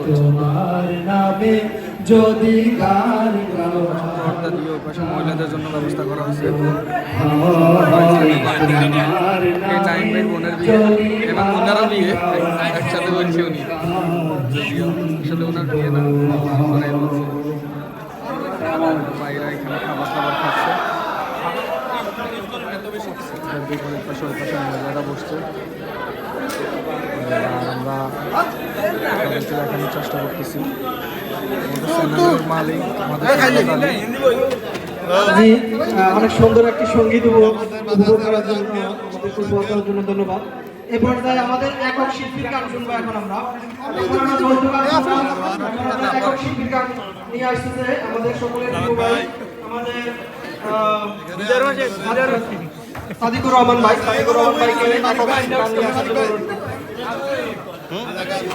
তোমার নামে যদি গান গাওয়া অর্থাৎ ওই পাশে মহিলাদের জন্য ব্যবস্থা করা হয়েছে। এই টাইম ভাই বোনের বিয়ে এবং ওনারও বিয়ে একসাথে বলছি উনি, আসলে ওনার বিয়ে না ওনারাই বলছে। ভাইরা এখানে খাবার দাবার খাচ্ছে, বিপরীত পাশে ওই পাশে মহিলারা বসছে। আর আমরা তাদেরকে দেখানোর চেষ্টা করতেছি। আমাদের চ্যানেলের মালিক আমাদের জি, অনেক সুন্দর একটি সঙ্গীত উপভোগ করার জন্য আমাদের উপভোগ করার জন্য ধন্যবাদ। এই পর্যায়ে আমাদের একক শিল্পীর গান শুনবো এখন আমরা। এখন আমরা যৌতুক একক শিল্পীর গান নিয়ে আসতেছে আমাদের সকলের প্রিয় ভাই, আমাদের সাদিকুর রহমান ভাইকে একক গান নিয়ে আসার জন্য অনুরোধ করছি।